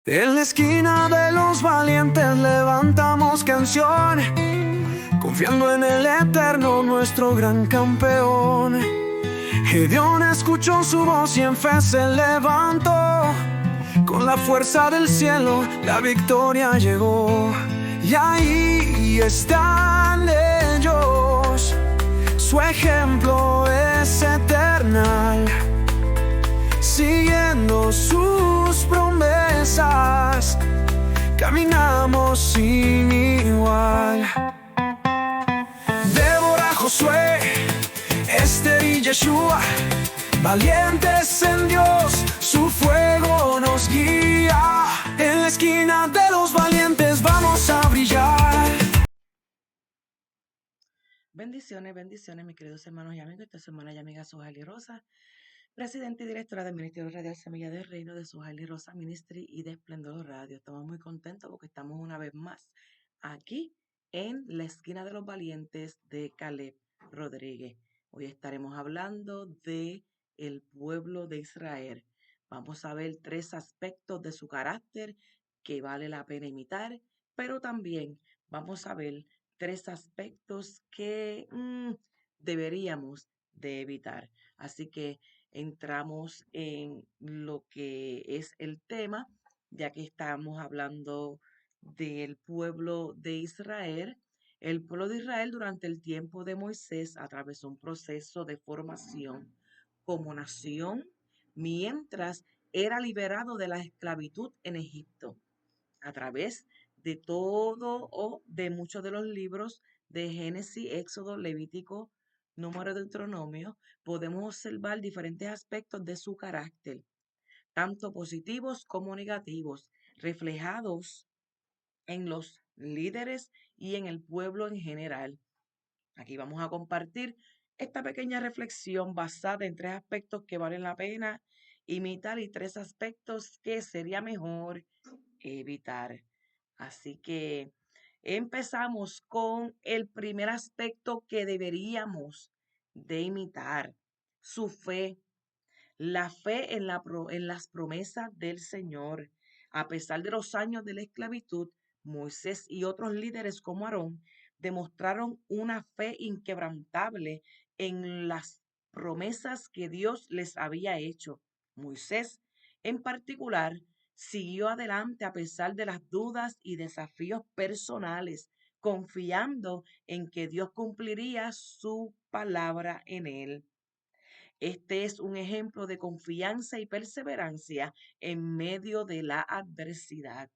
En la esquina de los valientes levantamos canción, confiando en el eterno, nuestro gran campeón. Gedeón escuchó su voz y en fe se levantó. Con la fuerza del cielo la victoria llegó. Y ahí están ellos, su ejemplo es eternal, siguiendo sus promesas, caminamos sin igual. Débora, Josué, Esther y Yeshua, valientes en Dios, su fuego nos guía. En la esquina de los valientes vamos a brillar. Bendiciones, bendiciones, mis queridos hermanos y amigos. Esta semana y amiga Sujaili Rosa, presidenta y directora del Ministerio Radial Semilla del Reino de Sujaili Rosa Ministry y de Esplendor Radio. Estamos muy contentos porque estamos una vez más aquí en la esquina de los valientes de Caleb Rodríguez. Hoy estaremos hablando de el pueblo de Israel. Vamos a ver 3 aspectos de su carácter que vale la pena imitar, pero también vamos a ver 3 aspectos que deberíamos de evitar. Así que entramos en lo que es el tema, ya que estamos hablando del pueblo de Israel. El pueblo de Israel durante el tiempo de Moisés atravesó un proceso de formación como nación mientras era liberado de la esclavitud en Egipto a través de todo o de muchos de los libros de Génesis, Éxodo, Levítico, Número, Deuteronomio, podemos observar diferentes aspectos de su carácter, tanto positivos como negativos, reflejados en los líderes y en el pueblo en general. Aquí vamos a compartir esta pequeña reflexión basada en 3 aspectos que valen la pena imitar y 3 aspectos que sería mejor evitar. Así que empezamos con el primer aspecto que deberíamos de imitar, su fe, la fe en las promesas del Señor. A pesar de los años de la esclavitud, Moisés y otros líderes como Aarón demostraron una fe inquebrantable en las promesas que Dios les había hecho. Moisés, en particular, siguió adelante a pesar de las dudas y desafíos personales, confiando en que Dios cumpliría su palabra en él. Este es un ejemplo de confianza y perseverancia en medio de la adversidad.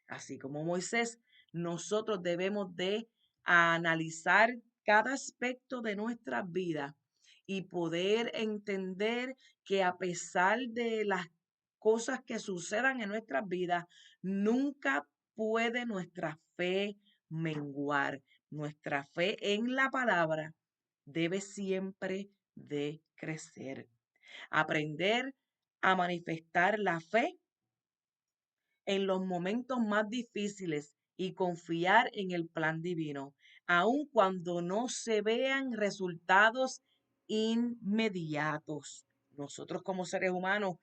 Así como Moisés, nosotros debemos de analizar cada aspecto de nuestra vida y poder entender que a pesar de las cosas que sucedan en nuestras vidas, nunca puede nuestra fe menguar. Nuestra fe en la palabra debe siempre de crecer. Aprender a manifestar la fe en los momentos más difíciles y confiar en el plan divino, aun cuando no se vean resultados inmediatos. Nosotros como seres humanos,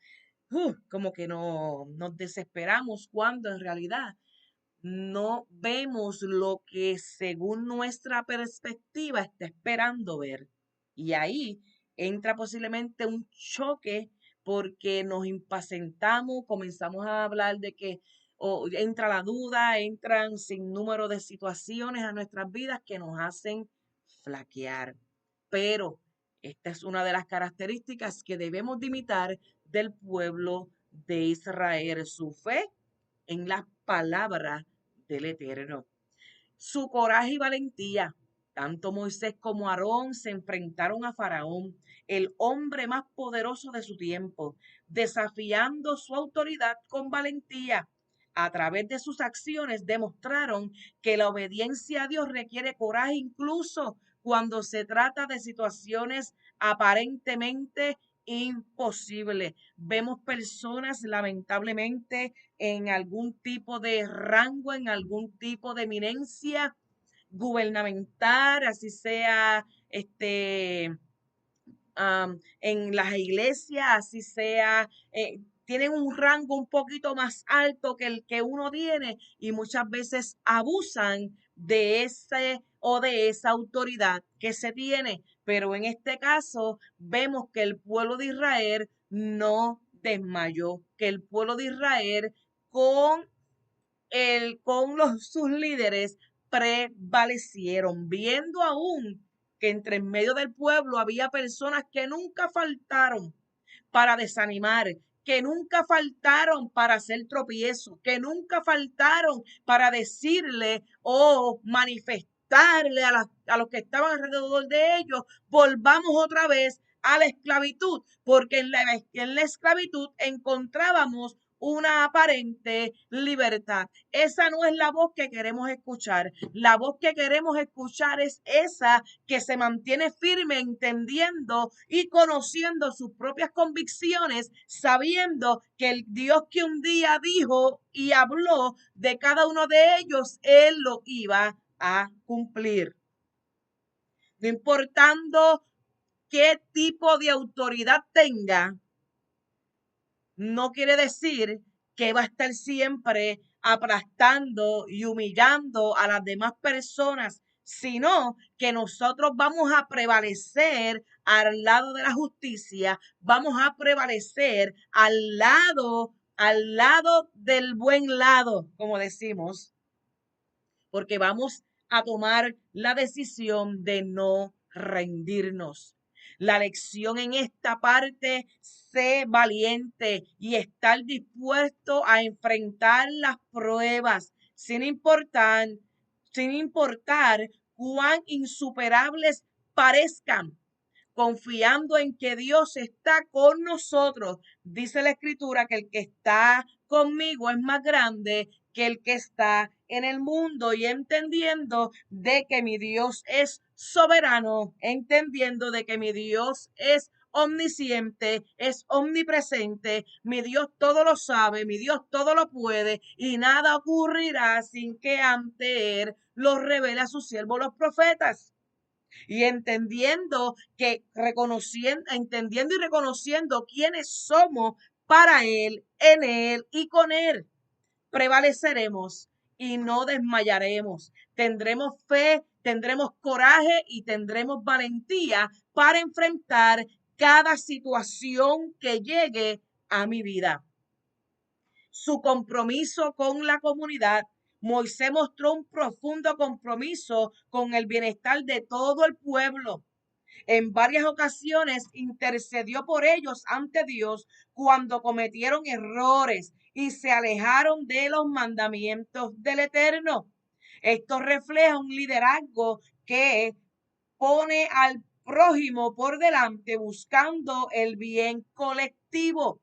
como que no nos desesperamos cuando en realidad no vemos lo que según nuestra perspectiva está esperando ver. Y ahí entra posiblemente un choque porque nos impacientamos, comenzamos a hablar de que entra la duda, entran sin número de situaciones a nuestras vidas que nos hacen flaquear. Pero esta es una de las características que debemos de imitar del pueblo de Israel, su fe en las palabras del Eterno. Su coraje y valentía. Tanto Moisés como Aarón se enfrentaron a Faraón, el hombre más poderoso de su tiempo, desafiando su autoridad con valentía. A través de sus acciones demostraron que la obediencia a Dios requiere coraje incluso cuando se trata de situaciones aparentemente imposibles. Vemos personas lamentablemente en algún tipo de rango, en algún tipo de eminencia gubernamental, así sea en las iglesias, así sea tienen un rango un poquito más alto que el que uno tiene y muchas veces abusan de ese o de esa autoridad que se tiene. Pero en este caso vemos que el pueblo de Israel no desmayó, que el pueblo de Israel con sus líderes prevalecieron, viendo aún que entre en medio del pueblo había personas que nunca faltaron para desanimar, que nunca faltaron para hacer tropiezo, que nunca faltaron para decirle o manifestarle a los que estaban alrededor de ellos, volvamos otra vez a la esclavitud, porque en la esclavitud encontrábamos una aparente libertad. Esa no es la voz que queremos escuchar. La voz que queremos escuchar es esa que se mantiene firme, entendiendo y conociendo sus propias convicciones, sabiendo que el Dios que un día dijo y habló de cada uno de ellos, Él lo iba a cumplir. No importando qué tipo de autoridad tenga, no quiere decir que va a estar siempre aplastando y humillando a las demás personas, sino que nosotros vamos a prevalecer al lado de la justicia, vamos a prevalecer al lado del buen lado, como decimos, porque vamos a tomar la decisión de no rendirnos. La lección en esta parte, sé valiente y estar dispuesto a enfrentar las pruebas sin importar cuán insuperables parezcan, confiando en que Dios está con nosotros. Dice la escritura que el que está conmigo es más grande que el que está en el mundo, y entendiendo de que mi Dios es soberano, entendiendo de que mi Dios es omnisciente, es omnipresente, mi Dios todo lo sabe, mi Dios todo lo puede, y nada ocurrirá sin que ante Él lo revele a sus siervos los profetas. Y entendiendo y reconociendo quiénes somos para Él, en Él y con Él, prevaleceremos y no desmayaremos. Tendremos fe, tendremos coraje y tendremos valentía para enfrentar cada situación que llegue a mi vida. Su compromiso con la comunidad. Moisés mostró un profundo compromiso con el bienestar de todo el pueblo. En varias ocasiones intercedió por ellos ante Dios cuando cometieron errores y se alejaron de los mandamientos del Eterno. Esto refleja un liderazgo que pone al prójimo por delante buscando el bien colectivo.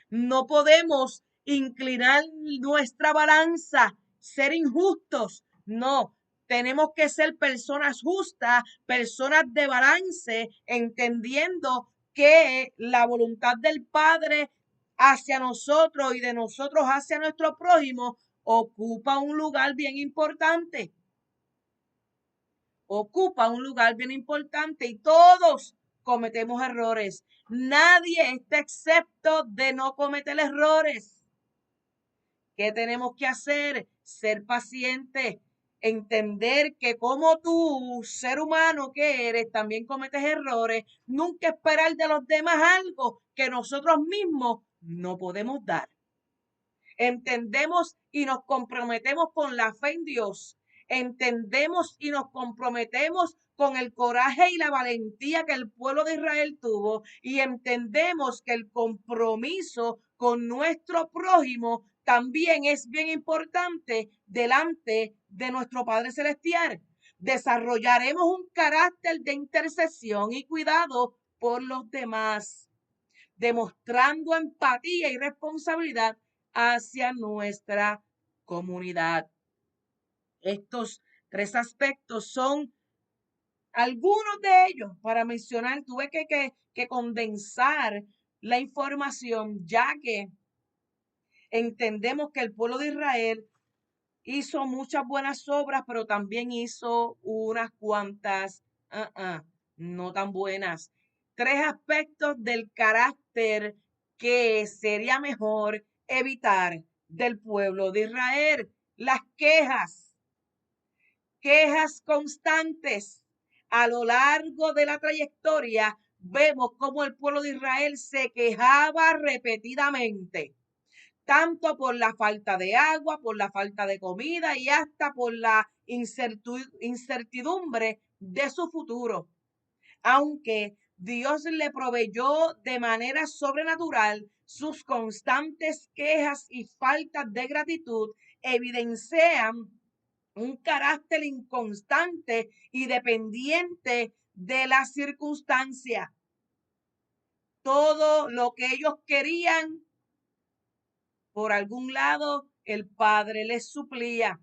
No podemos inclinar nuestra balanza, ser injustos. No, tenemos que ser personas justas, personas de balance, entendiendo que la voluntad del Padre hacia nosotros y de nosotros hacia nuestro prójimo ocupa un lugar bien importante. Ocupa un lugar bien importante y todos cometemos errores. Nadie está excepto de no cometer errores. ¿Qué tenemos que hacer? Ser pacientes, entender que como tú, ser humano que eres, también cometes errores. Nunca esperar de los demás algo que nosotros mismos no podemos dar. Entendemos y nos comprometemos con la fe en Dios. Entendemos y nos comprometemos con el coraje y la valentía que el pueblo de Israel tuvo, y entendemos que el compromiso con nuestro prójimo también es bien importante delante de nuestro Padre Celestial. Desarrollaremos un carácter de intercesión y cuidado por los demás, demostrando empatía y responsabilidad hacia nuestra comunidad. Estos tres aspectos son algunos de ellos para mencionar. Tuve que condensar la información, ya que entendemos que el pueblo de Israel hizo muchas buenas obras, pero también hizo unas cuantas no tan buenas. Tres aspectos del carácter que sería mejor evitar del pueblo de Israel. Las quejas constantes a lo largo de la trayectoria, vemos cómo el pueblo de Israel se quejaba repetidamente, tanto por la falta de agua, por la falta de comida y hasta por la incertidumbre de su futuro. Aunque Dios le proveyó de manera sobrenatural, sus constantes quejas y faltas de gratitud evidencian un carácter inconstante y dependiente de las circunstancias. Todo lo que ellos querían, por algún lado, el Padre les suplía.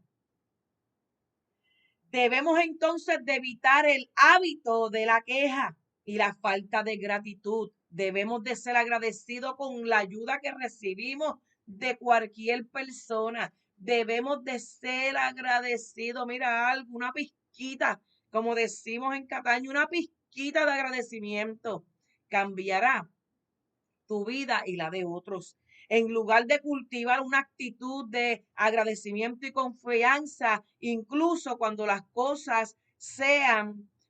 Debemos entonces de evitar el hábito de la queja y la falta de gratitud. Debemos de ser agradecidos con la ayuda que recibimos de cualquier persona. Debemos de ser agradecidos. Mira algo, una pizquita, como decimos en Cataño, una pizquita de agradecimiento cambiará tu vida y la de otros. En lugar de cultivar una actitud de agradecimiento y confianza, incluso cuando las cosas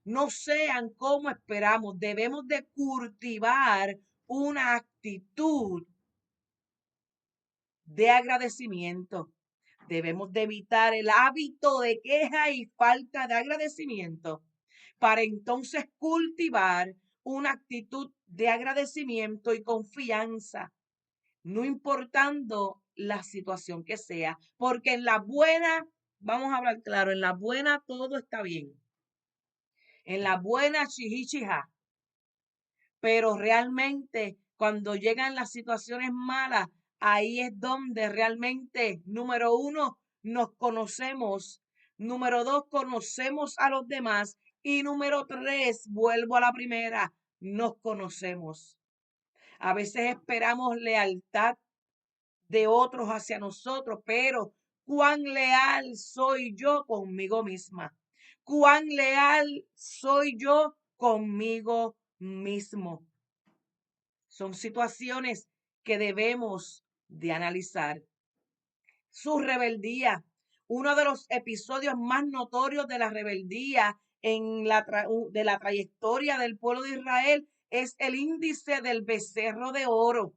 no sean como esperamos, debemos de cultivar una actitud de agradecimiento. Debemos de evitar el hábito de queja y falta de agradecimiento para entonces cultivar una actitud de agradecimiento y confianza, no importando la situación que sea, porque en la buena, vamos a hablar claro, en la buena todo está bien, en la buena chihichija, pero realmente cuando llegan las situaciones malas, ahí es donde realmente, número uno, nos conocemos, número dos, conocemos a los demás y número tres, vuelvo a la primera, nos conocemos. A veces esperamos lealtad de otros hacia nosotros, pero cuán leal soy yo conmigo misma, cuán leal soy yo conmigo mismo. Son situaciones que debemos de analizar. Su rebeldía, uno de los episodios más notorios de la rebeldía de la trayectoria del pueblo de Israel es el índice del becerro de oro.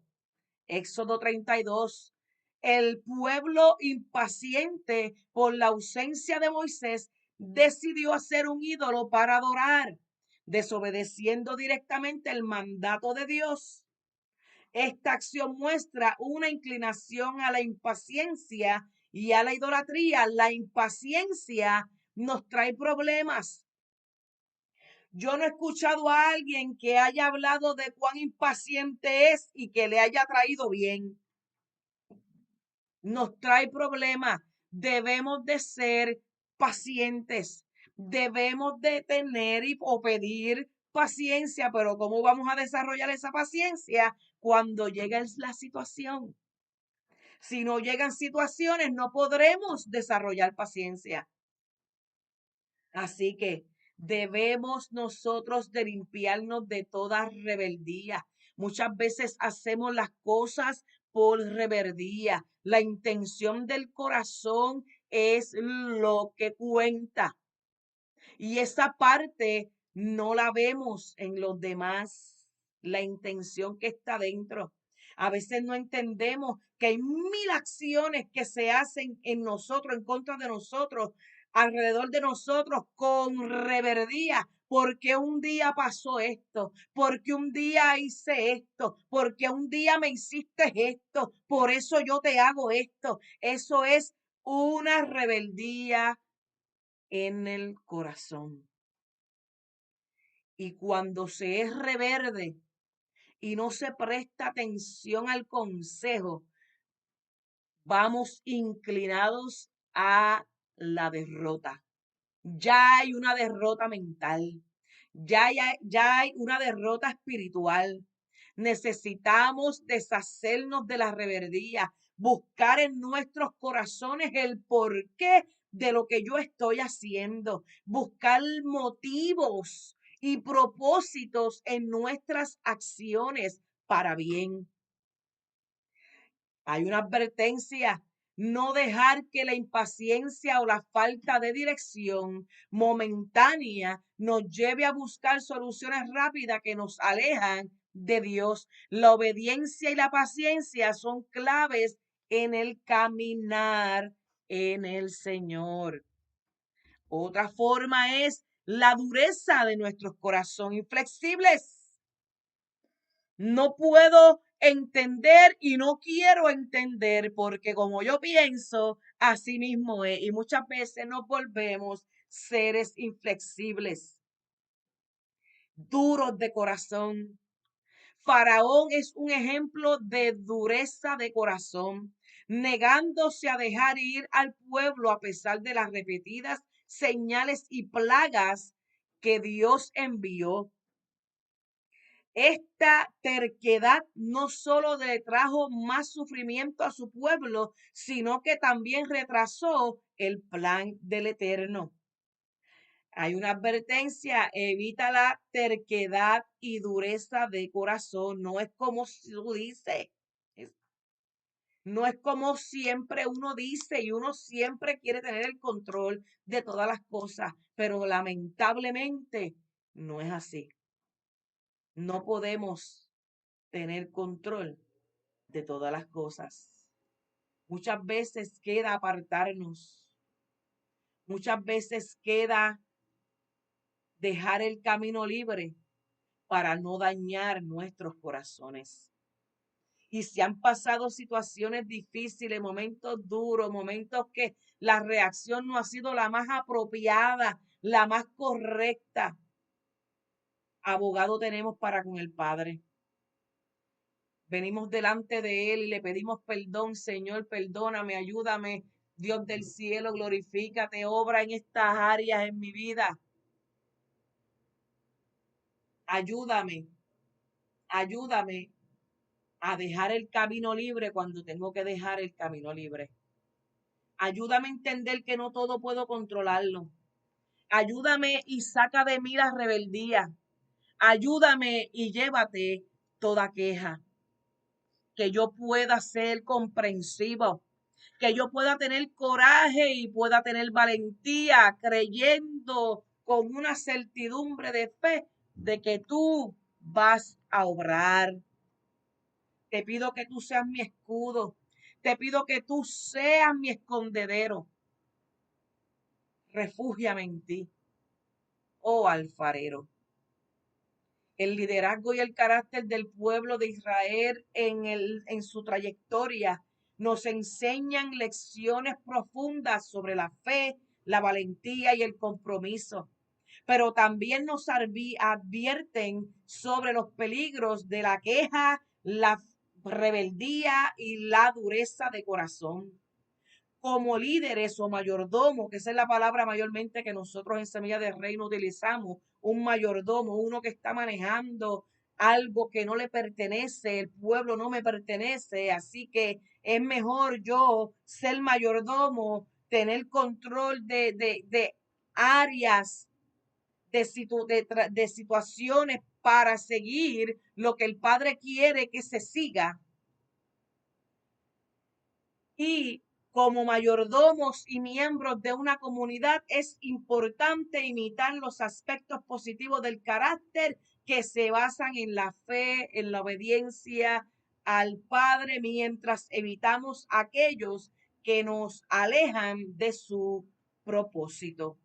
Éxodo 32. El pueblo impaciente por la ausencia de Moisés decidió hacer un ídolo para adorar, desobedeciendo directamente el mandato de Dios. Esta acción muestra una inclinación a la impaciencia y a la idolatría. La impaciencia nos trae problemas. Yo no he escuchado a alguien que haya hablado de cuán impaciente es y que le haya traído bien. Nos trae problemas. Debemos de ser pacientes. Debemos de tener o pedir paciencia, pero ¿cómo vamos a desarrollar esa paciencia cuando llegue la situación? Si no llegan situaciones, no podremos desarrollar paciencia. Así que debemos nosotros de limpiarnos de toda rebeldía. Muchas veces hacemos las cosas por rebeldía. La intención del corazón es lo que cuenta. Y esa parte no la vemos en los demás, la intención que está dentro. A veces no entendemos que hay mil acciones que se hacen en nosotros, en contra de nosotros, alrededor de nosotros, con rebeldía. Porque un día pasó esto, porque un día hice esto, porque un día me hiciste esto, por eso yo te hago esto. Eso es una rebeldía en el corazón. Y cuando se es reverde y no se presta atención al consejo, vamos inclinados a la derrota. Ya hay una derrota mental, ya hay una derrota espiritual. Necesitamos deshacernos de la rebeldía, buscar en nuestros corazones el porqué de lo que yo estoy haciendo, buscar motivos y propósitos en nuestras acciones para bien. Hay una advertencia: no dejar que la impaciencia o la falta de dirección momentánea nos lleve a buscar soluciones rápidas que nos alejan de Dios. La obediencia y la paciencia son claves en el caminar en el Señor. Otra forma es la dureza de nuestros corazones inflexibles. No puedo entender y no quiero entender porque como yo pienso, así mismo es. Y muchas veces nos volvemos seres inflexibles, duros de corazón. Faraón es un ejemplo de dureza de corazón, negándose a dejar ir al pueblo a pesar de las repetidas señales y plagas que Dios envió. Esta terquedad no solo le trajo más sufrimiento a su pueblo, sino que también retrasó el plan del Eterno. Hay una advertencia: evita la terquedad y dureza de corazón. No es como tú dices, no es como siempre uno dice y uno siempre quiere tener el control de todas las cosas, pero lamentablemente no es así. No podemos tener control de todas las cosas. Muchas veces queda apartarnos, muchas veces queda dejar el camino libre para no dañar nuestros corazones. Y si han pasado situaciones difíciles, momentos duros, momentos que la reacción no ha sido la más apropiada, la más correcta, abogado tenemos para con el Padre. Venimos delante de Él y le pedimos perdón: Señor, perdóname, ayúdame. Dios del cielo, glorifícate, obra en estas áreas en mi vida. Ayúdame, ayúdame a dejar el camino libre cuando tengo que dejar el camino libre. Ayúdame a entender que no todo puedo controlarlo. Ayúdame y saca de mí la rebeldía. Ayúdame y llévate toda queja. Que yo pueda ser comprensivo, que yo pueda tener coraje y pueda tener valentía, creyendo con una certidumbre de fe de que tú vas a obrar. Te pido que tú seas mi escudo, te pido que tú seas mi escondedero. Refúgiame en ti, oh alfarero. El liderazgo y el carácter del pueblo de Israel en su trayectoria nos enseñan lecciones profundas sobre la fe, la valentía y el compromiso, pero también nos advierten sobre los peligros de la queja, la rebeldía y la dureza de corazón. Como líderes o mayordomo, que esa es la palabra mayormente que nosotros en Semilla de Reino utilizamos, un mayordomo, uno que está manejando algo que no le pertenece, el pueblo no me pertenece, así que es mejor yo ser mayordomo, tener control de áreas, de situaciones para seguir lo que el Padre quiere que se siga. Y como mayordomos y miembros de una comunidad es importante imitar los aspectos positivos del carácter que se basan en la fe, en la obediencia al Padre, mientras evitamos aquellos que nos alejan de su propósito.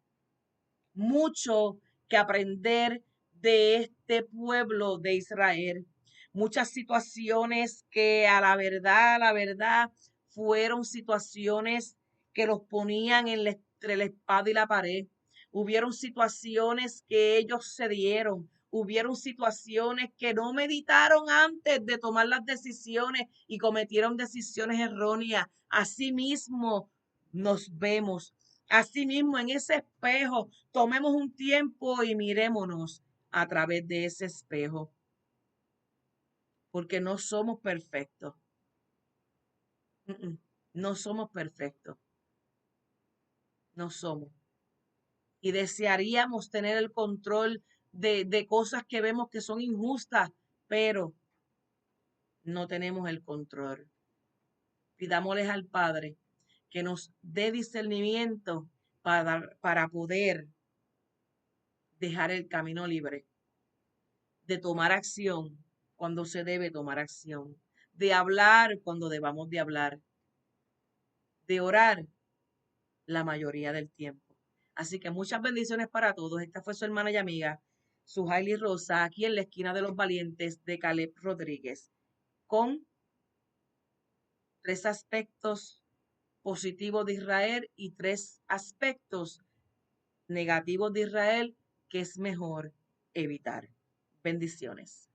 Mucho que aprender de este pueblo de Israel. Muchas situaciones que a la verdad, fueron situaciones que los ponían entre la espada y la pared. Hubieron situaciones que ellos se dieron. Hubieron situaciones que no meditaron antes de tomar las decisiones y cometieron decisiones erróneas. Asimismo, nos vemos. Asimismo, en ese espejo, tomemos un tiempo y mirémonos a través de ese espejo, porque no somos perfectos. No somos perfectos, no somos. Y desearíamos tener el control de cosas que vemos que son injustas, pero no tenemos el control. Pidámosles al Padre que nos dé discernimiento para poder dejar el camino libre, de tomar acción cuando se debe tomar acción, de hablar cuando debamos de hablar, de orar la mayoría del tiempo. Así que muchas bendiciones para todos. Esta fue su hermana y amiga, Suhaili Rosa, aquí en la esquina de los valientes de Caleb Rodríguez, con 3 aspectos positivos de Israel y 3 aspectos negativos de Israel que es mejor evitar. Bendiciones.